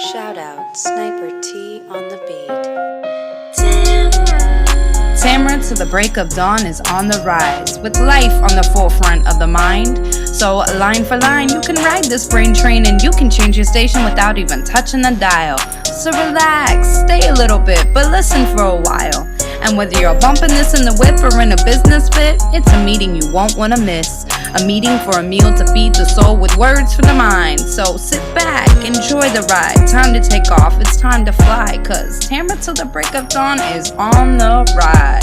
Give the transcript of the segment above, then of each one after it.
Shout out Sniper T on the beat. Tamara to the break of dawn is on the rise, with life on the forefront of the mind. So line for line, you can ride this brain train and you can change your station without even touching the dial. So relax, stay a little bit, but listen for a while. And whether you're bumping this in the whip or in a business fit, it's a meeting you won't want to miss. A meeting for a meal to feed the soul with words for the mind. So sit back, enjoy the ride. Time to take off, it's time to fly. Cause Tamara till the break of dawn is on the rise.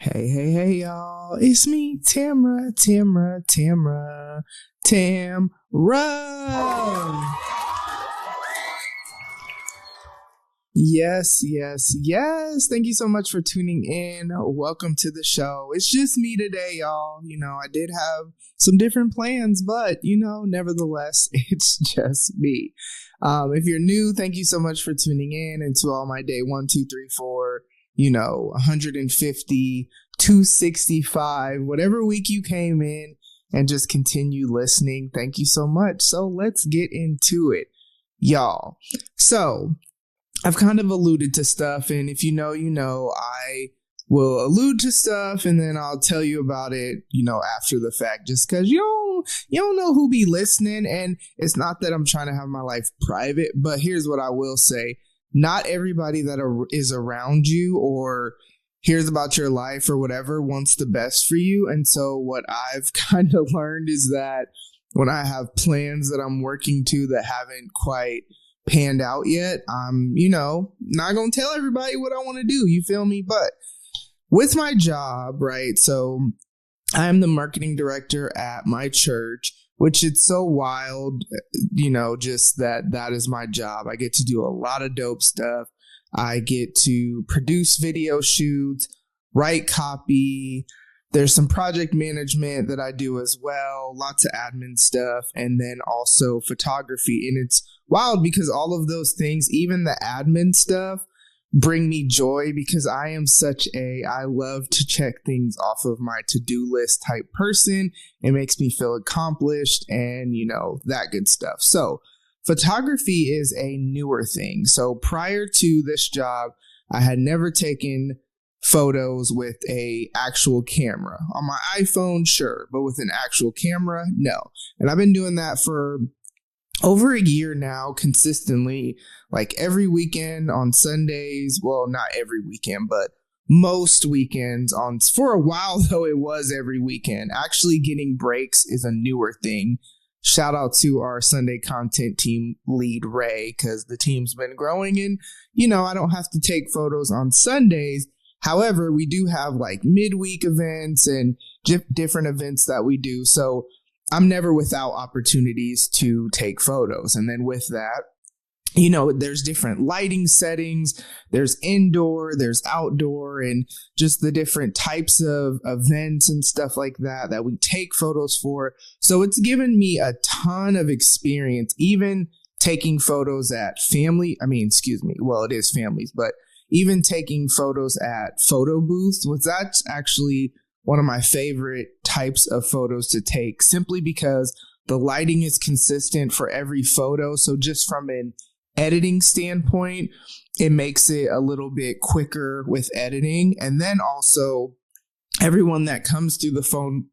Hey, y'all. It's me, Tamara. Yes. Thank you so much for tuning in. Welcome to the show. It's just me today, y'all. I did have some different plans, but, nevertheless, it's just me. If you're new, thank you so much for tuning in. And to all my day 1, 2, 3, 4, 150, 265, whatever week you came in and just continue listening. Thank you so much. So let's get into it, y'all. So I've kind of alluded to stuff, and if you know, I will allude to stuff and then I'll tell you about it, after the fact, just because you don't know who be listening. And it's not that I'm trying to have my life private, but here's what I will say. Not everybody that is around you or hears about your life or whatever wants the best for you. And so what I've kind of learned is that when I have plans that I'm working to that haven't quite panned out yet, I'm, not going to tell everybody what I want to do. You feel me? But with my job, right? So I'm the marketing director at my church, which it's so wild, just that is my job. I get to do a lot of dope stuff. I get to produce video shoots, write copy. There's some project management that I do as well, lots of admin stuff, and then also photography. And it's wild because all of those things, even the admin stuff, bring me joy because I am I love to check things off of my to-do list type person. It makes me feel accomplished and, that good stuff. So photography is a newer thing. So prior to this job, I had never taken photos with a actual camera. On my iPhone, sure, but with an actual camera, no. And I've been doing that for over a year now, consistently, like every weekend on Sundays. Well, not every weekend, but most weekends for a while, though, it was every weekend. Actually getting breaks is a newer thing. Shout out to our Sunday content team lead, Ray, because the team's been growing and, I don't have to take photos on Sundays. However, we do have like midweek events and different events that we do. So I'm never without opportunities to take photos. And then with that, there's different lighting settings, there's indoor, there's outdoor, and just the different types of events and stuff like that we take photos for. So it's given me a ton of experience, even taking photos at it is families, but even taking photos at photo booths, that's actually one of my favorite types of photos to take, simply because the lighting is consistent for every photo. So just from an editing standpoint, it makes it a little bit quicker with editing. And then also everyone that comes through the phone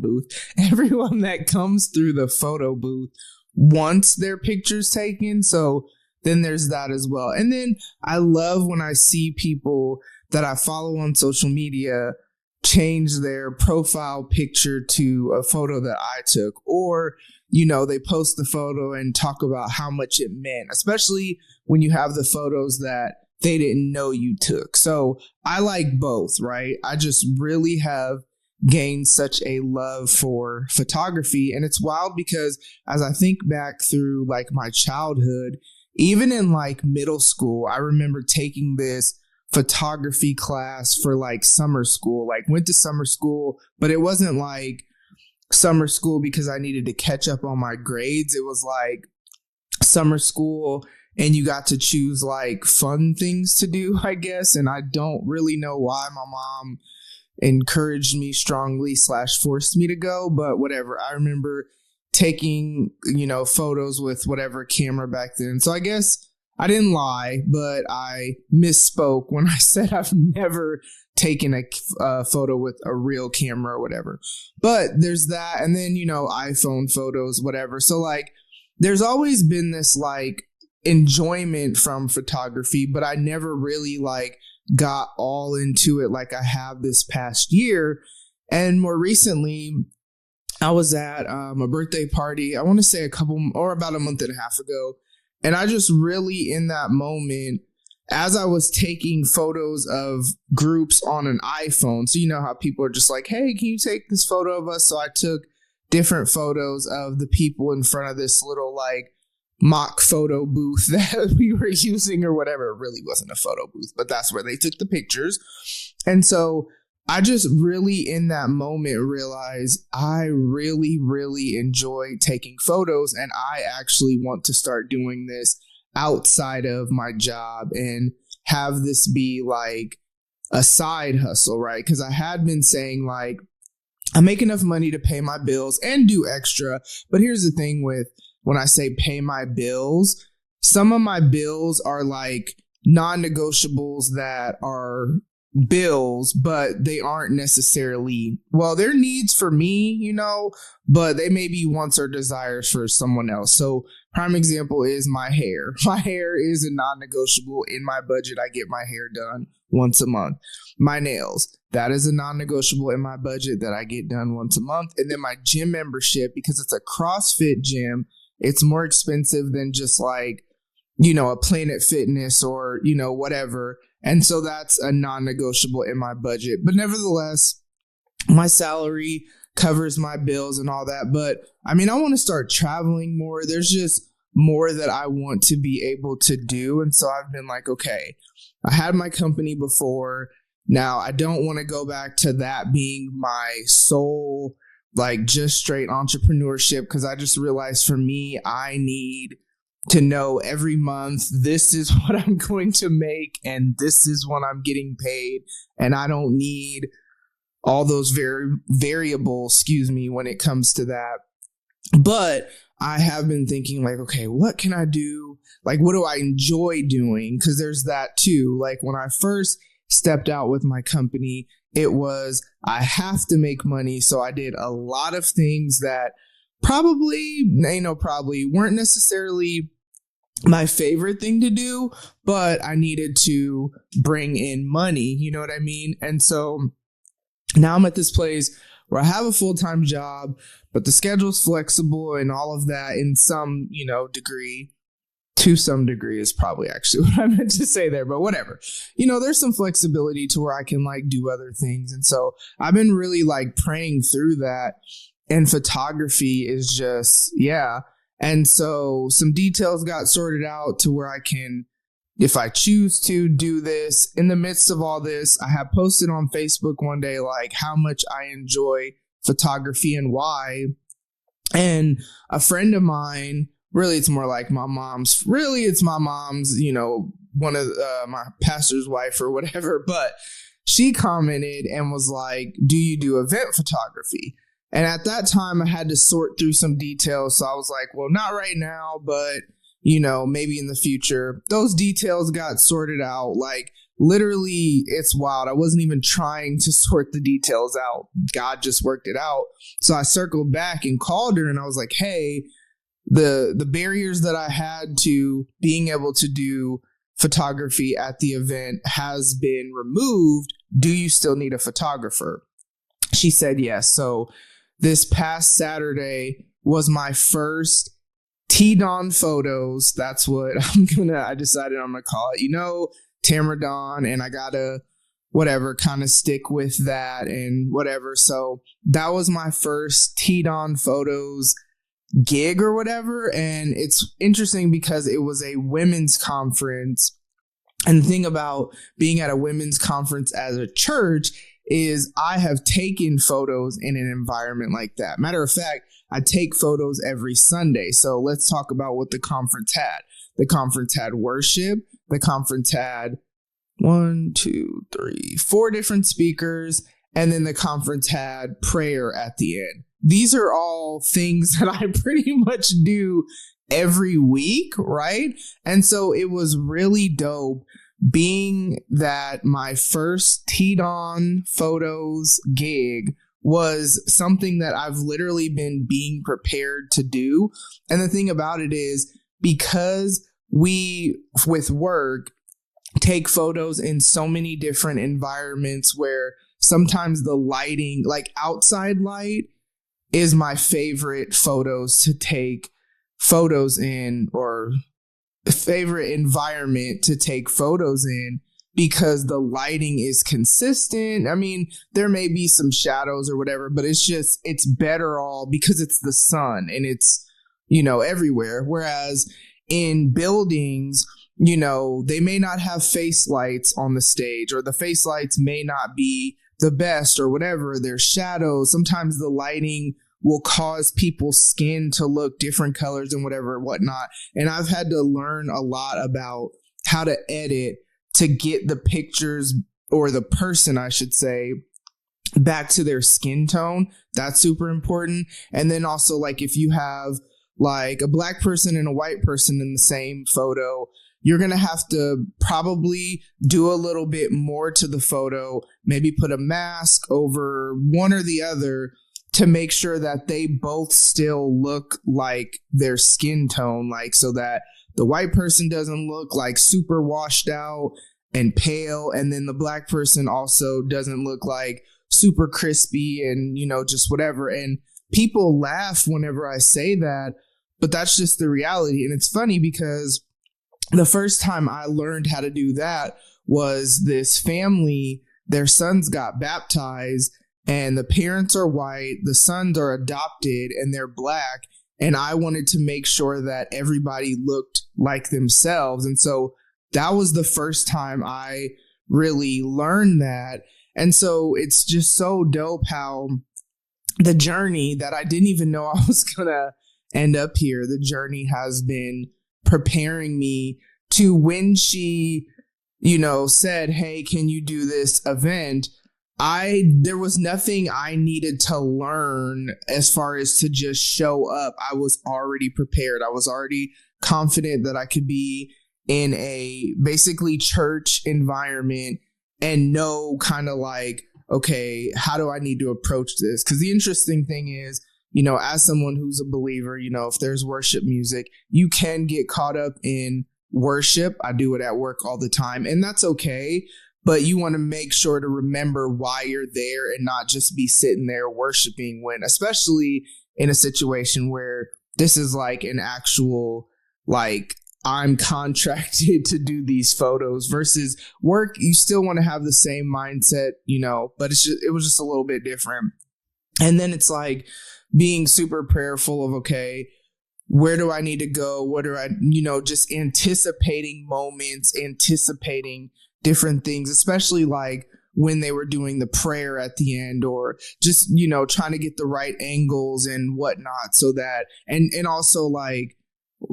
booth, everyone that comes through the photo booth wants their pictures taken. So then there's that as well. And then I love when I see people that I follow on social media change their profile picture to a photo that I took, or, they post the photo and talk about how much it meant, especially when you have the photos that they didn't know you took. So I like both, right? I just really have gained such a love for photography. And it's wild because as I think back through like my childhood, even in like middle school, I remember taking this photography class for like summer school, went to summer school, but it wasn't like summer school because I needed to catch up on my grades. It was like summer school and you got to choose like fun things to do, I guess. And I don't really know why my mom encouraged me strongly / forced me to go, but whatever. I remember taking, photos with whatever camera back then. So I guess I didn't lie, but I misspoke when I said I've never taken a photo with a real camera or whatever. But there's that. And then, iPhone photos, whatever. So like, there's always been this like enjoyment from photography, but I never really like got all into it like I have this past year. And more recently, I was at a birthday party, I want to say about a month and a half ago. And I just really, in that moment, as I was taking photos of groups on an iPhone, so you know how people are just like, hey, can you take this photo of us? So I took different photos of the people in front of this little like mock photo booth that we were using or whatever. It really wasn't a photo booth, but that's where they took the pictures. And so I just really in that moment realized I really, really enjoy taking photos, and I actually want to start doing this outside of my job and have this be like a side hustle, right? Because I had been saying like, I make enough money to pay my bills and do extra. But here's the thing with when I say pay my bills, some of my bills are like non-negotiables that are bills, but they aren't necessarily, well, they're needs for me, but they may be wants or desires for someone else. So prime example is my hair. My hair is a non-negotiable in my budget. I get my hair done once a month. My nails, that is a non-negotiable in my budget that I get done once a month. And then my gym membership, because it's a CrossFit gym, it's more expensive than just like, a Planet Fitness or, whatever. And so that's a non-negotiable in my budget. But nevertheless, my salary covers my bills and all that. But I mean, I want to start traveling more. There's just more that I want to be able to do. And so I've been like, okay, I had my company before. Now I don't want to go back to that being my sole, like just straight entrepreneurship, because I just realized for me, I need to know every month, this is what I'm going to make and this is what I'm getting paid. And I don't need all those variables, when it comes to that. But I have been thinking like, okay, what can I do? Like, what do I enjoy doing? Because there's that too. Like when I first stepped out with my company, it was, I have to make money. So I did a lot of things that probably weren't necessarily my favorite thing to do, but I needed to bring in money. You know what I mean? And so now I'm at this place where I have a full-time job, but the schedule's flexible and all of that in some, degree. To some degree is probably actually what I meant to say there, but whatever. There's some flexibility to where I can like do other things. And so I've been really like praying through that. And photography is just, yeah. And so some details got sorted out to where I can, if I choose to, do this. In the midst of all this, I have posted on Facebook one day, like how much I enjoy photography and why. And a friend of mine, really, it's more like my mom's, one of my pastor's wife or whatever, but she commented and was like, do you do event photography? And at that time, I had to sort through some details. So I was like, well, not right now, but, maybe in the future. Those details got sorted out. Like, literally, it's wild. I wasn't even trying to sort the details out. God just worked it out. So I circled back and called her and I was like, hey, the barriers that I had to being able to do photography at the event has been removed. Do you still need a photographer? She said yes. So this past Saturday was my first T-Dawn photos. That's what I decided I'm going to call it, Tamara Dawn. And I got to kind of stick with that and whatever. So that was my first T-Dawn photos gig or whatever. And it's interesting because it was a women's conference. And the thing about being at a women's conference as a church is I have taken photos in an environment like that. Matter of fact, I take photos every Sunday. So let's talk about what the conference had. The conference had worship. The conference had 4 different speakers. And then the conference had prayer at the end. these are all things that I pretty much do every week, right? And so it was really dope being that my first Teed On Photos gig was something that I've literally been being prepared to do. And the thing about it is, because we, with work, take photos in so many different environments where sometimes the lighting, like outside light, is my favorite photos to take photos in, or favorite environment to take photos in, because the lighting is consistent. I mean, there may be some shadows or whatever, but it's better all because it's the sun and it's, everywhere. Whereas in buildings, they may not have face lights on the stage, or the face lights may not be the best or whatever. There's shadows. Sometimes the lighting will cause people's skin to look different colors and whatever and whatnot. And I've had to learn a lot about how to edit to get the pictures, or the person, I should say, back to their skin tone. That's super important. And then also, like, if you have like a black person and a white person in the same photo, you're going to have to probably do a little bit more to the photo, maybe put a mask over one or the other to make sure that they both still look like their skin tone, like, so that the white person doesn't look like super washed out and pale, and then the black person also doesn't look like super crispy and, just whatever. And people laugh whenever I say that, but that's just the reality. And it's funny because the first time I learned how to do that was this family, their sons got baptized, and the parents are white, the sons are adopted, and they're black. And I wanted to make sure that everybody looked like themselves. And so that was the first time I really learned that. And so it's just so dope how the journey that I didn't even know I was going to end up here, the journey has been preparing me to, when she, said, hey, can you do this event? There was nothing I needed to learn as far as to just show up. I was already prepared. I was already confident that I could be in a basically church environment and know kind of like, okay, how do I need to approach this? Because the interesting thing is, as someone who's a believer, if there's worship music, you can get caught up in worship. I do it at work all the time, and that's okay. But you want to make sure to remember why you're there and not just be sitting there worshiping, when, especially in a situation where this is like an actual, like, I'm contracted to do these photos versus work. You still want to have the same mindset, but it was just a little bit different. And then it's like being super prayerful of, okay, where do I need to go? What do I, just anticipating moments, anticipating different things, especially like when they were doing the prayer at the end, or just, trying to get the right angles and whatnot, so that, and also like,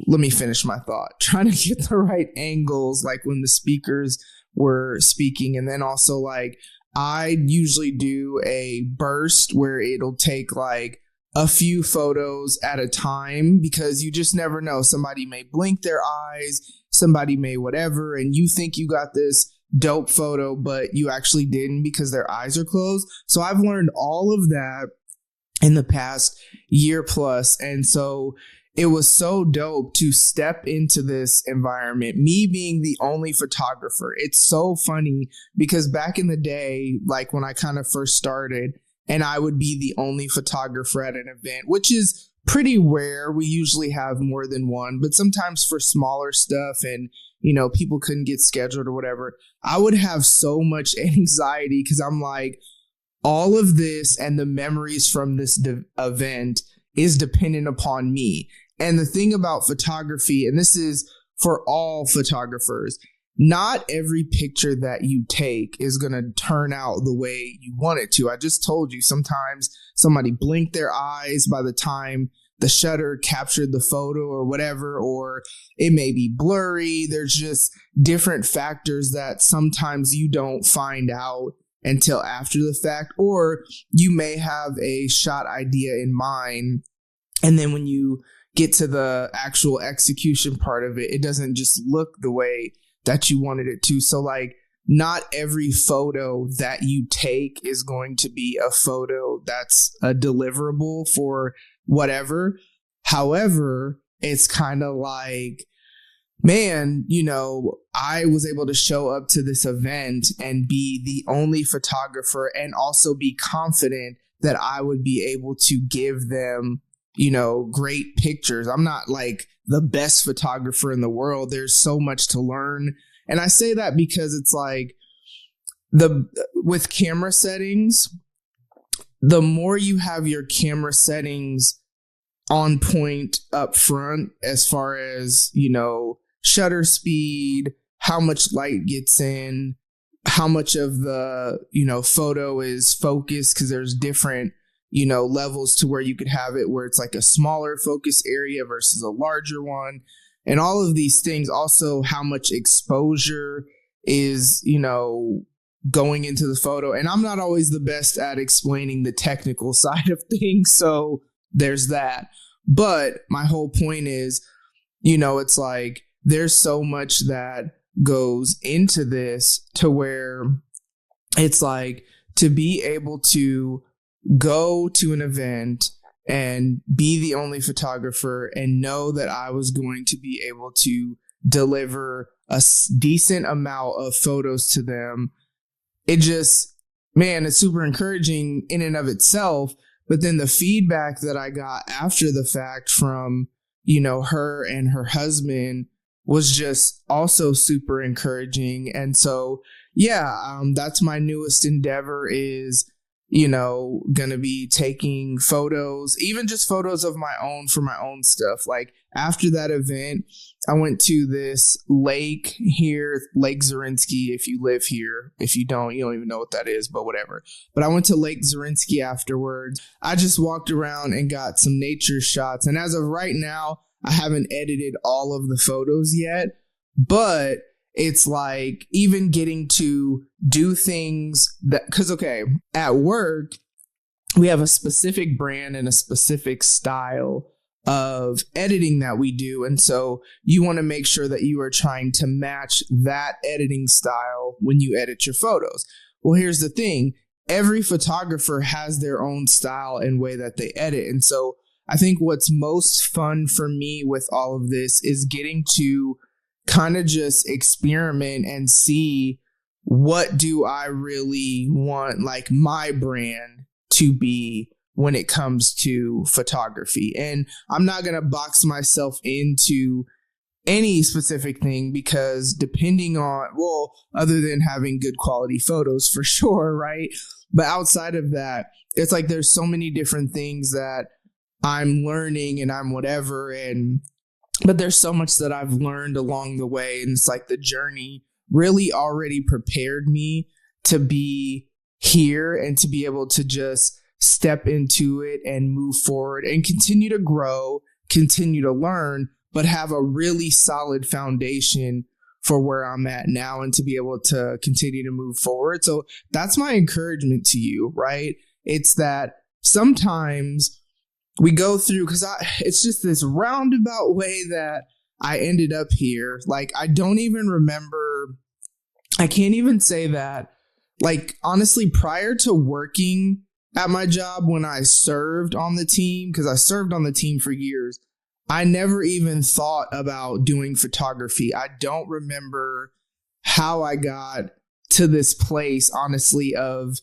let me finish my thought, trying to get the right angles, like when the speakers were speaking. And then also like, I usually do a burst where it'll take like a few photos at a time, because you just never know. Somebody may blink their eyes, somebody may whatever, and you think you got this dope photo, but you actually didn't because their eyes are closed. So I've learned all of that in the past year plus. And so it was so dope to step into this environment, me being the only photographer. It's so funny because back in the day, like when I kind of first started, and I would be the only photographer at an event, which is pretty rare. We usually have more than one, but sometimes for smaller stuff and, people couldn't get scheduled or whatever, I would have so much anxiety because I'm like, all of this and the memories from this event is dependent upon me. And the thing about photography, and this is for all photographers, not every picture that you take is going to turn out the way you want it to. I just told you, sometimes somebody blinked their eyes by the time the shutter captured the photo or whatever, or it may be blurry. There's just different factors that sometimes you don't find out until after the fact, or you may have a shot idea in mind, and then when you get to the actual execution part of it, it doesn't just look the way that you wanted it to. So like, not every photo that you take is going to be a photo that's a deliverable for whatever. However, it's kind of like, man, I was able to show up to this event and be the only photographer, and also be confident that I would be able to give them, great pictures. I'm not like the best photographer in the world. There's so much to learn. And I say that because it's like with camera settings, the more you have your camera settings on point up front, as far as, shutter speed, how much light gets in, how much of the, photo is focused, because there's different, levels to where you could have it where it's like a smaller focus area versus a larger one. And all of these things, also how much exposure is, going into the photo. And I'm not always the best at explaining the technical side of things, so there's that. But my whole point is, it's like there's so much that goes into this, to where it's like, to be able to go to an event and be the only photographer and know that I was going to be able to deliver a decent amount of photos to them. It just, man, it's super encouraging in and of itself. But then the feedback that I got after the fact from, her and her husband was just also super encouraging. And so, that's my newest endeavor, is going to be taking photos, even just photos of my own for my own stuff. Like after that event, I went to this lake here, Lake Zorinsky. If you live here, if you don't even know what that is, but whatever. But I went to Lake Zorinsky afterwards. I just walked around and got some nature shots. And as of right now, I haven't edited all of the photos yet, but it's like even getting to do things that, because, okay, at work, we have a specific brand and a specific style of editing that we do. And so you want to make sure that you are trying to match that editing style when you edit your photos. Well, here's the thing. Every photographer has their own style and way that they edit. And so I think what's most fun for me with all of this is getting to kind of just experiment and see, what do I really want like my brand to be when it comes to photography. And I'm not going to box myself into any specific thing, because depending on, well, other than having good quality photos for sure, right? But outside of that, it's like there's so many different things that I'm learning and I'm whatever, but there's so much that I've learned along the way, and it's like the journey really already prepared me to be here and to be able to just step into it and move forward and continue to grow, continue to learn, but have a really solid foundation for where I'm at now and to be able to continue to move forward. So that's my encouragement to you, right? It's that sometimes we go through, because it's just this roundabout way that I ended up here. Like, I don't even remember, I can't even say that, like, honestly, prior to working at my job, when I served on the team, because I served on the team for years, I never even thought about doing photography. I don't remember how I got to this place, honestly, of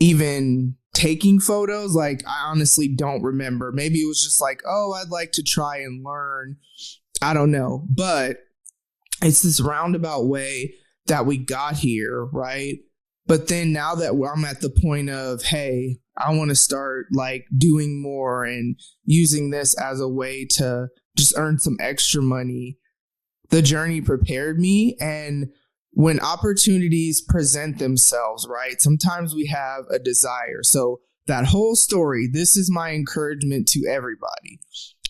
even taking photos. Like, I honestly don't remember. Maybe it was just like, oh, I'd like to try and learn. I don't know. But it's this roundabout way that we got here, right? But then now that I'm at the point of, hey, I want to start like doing more and using this as a way to just earn some extra money, the journey prepared me. And when opportunities present themselves, right, sometimes we have a desire. So that whole story, this is my encouragement to everybody.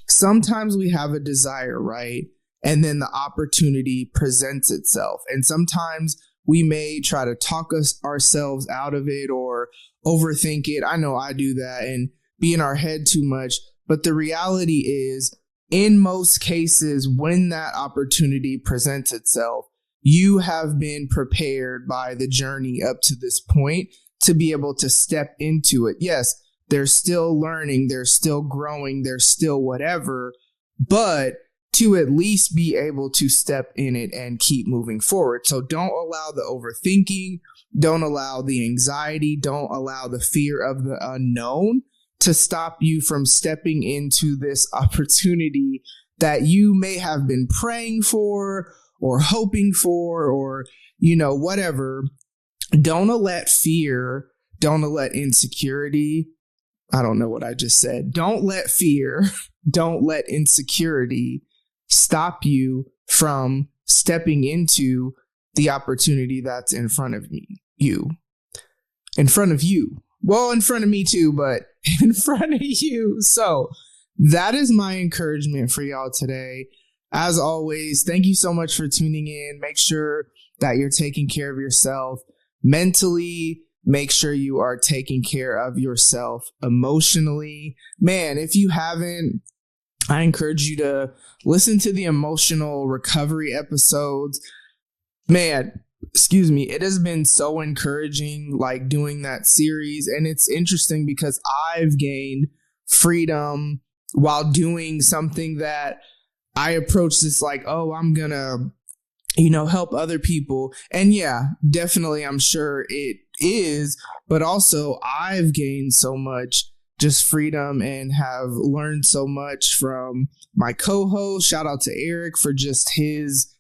Sometimes we have a desire, right? And then the opportunity presents itself. And sometimes We may try to talk ourselves out of it or overthink it. I know I do that and be in our head too much. But the reality is, in most cases, when that opportunity presents itself, you have been prepared by the journey up to this point to be able to step into it. Yes, they're still learning, they're still growing, they're still whatever, but to at least be able to step in it and keep moving forward. So don't allow the overthinking, don't allow the anxiety, don't allow the fear of the unknown to stop you from stepping into this opportunity that you may have been praying for or hoping for, or, whatever. Don't let fear, don't let insecurity, I don't know what I just said. Don't let fear, don't let insecurity stop you from stepping into the opportunity that's in front of you. In front of you. Well, in front of me too, but in front of you. So that is my encouragement for y'all today. As always, thank you so much for tuning in. Make sure that you're taking care of yourself mentally. Make sure you are taking care of yourself emotionally. Man, if you haven't, I encourage you to listen to the emotional recovery episodes. Man, it has been so encouraging, like doing that series. And it's interesting because I've gained freedom while doing something that I approach this like, oh, I'm gonna, help other people. And yeah, definitely, I'm sure it is, but also I've gained so much just freedom and have learned so much from my co-host. Shout out to Eric for just his,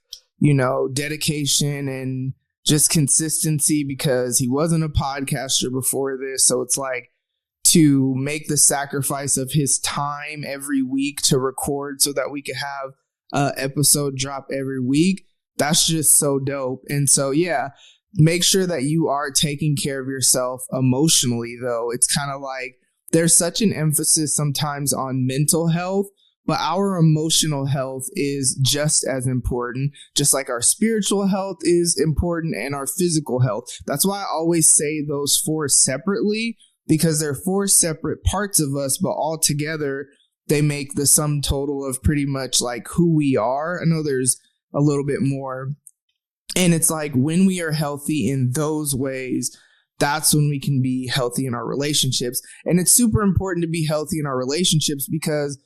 dedication and just consistency, because he wasn't a podcaster before this. So it's like, to make the sacrifice of his time every week to record so that we could have an episode drop every week. That's just so dope. And so, yeah, make sure that you are taking care of yourself emotionally, though. It's kind of like there's such an emphasis sometimes on mental health, but our emotional health is just as important, just like our spiritual health is important and our physical health. That's why I always say those four separately, because they're four separate parts of us, but all together they make the sum total of pretty much like who we are. I know there's a little bit more. And it's like when we are healthy in those ways, that's when we can be healthy in our relationships. And it's super important to be healthy in our relationships because,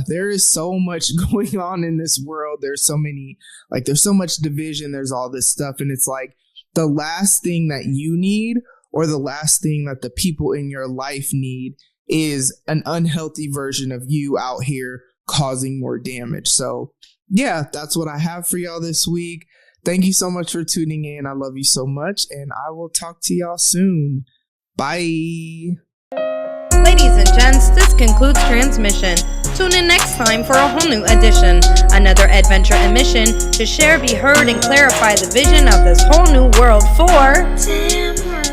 there is so much going on in this world. There's so much division. There's all this stuff. And it's like the last thing that you need, or the last thing that the people in your life need, is an unhealthy version of you out here causing more damage. So yeah, that's what I have for y'all this week. Thank you so much for tuning in. I love you so much, and I will talk to y'all soon. Bye. Ladies and gents, this concludes transmission. Tune in next time for a whole new edition. Another adventure and mission to share, be heard, and clarify the vision of this whole new world for Tamara.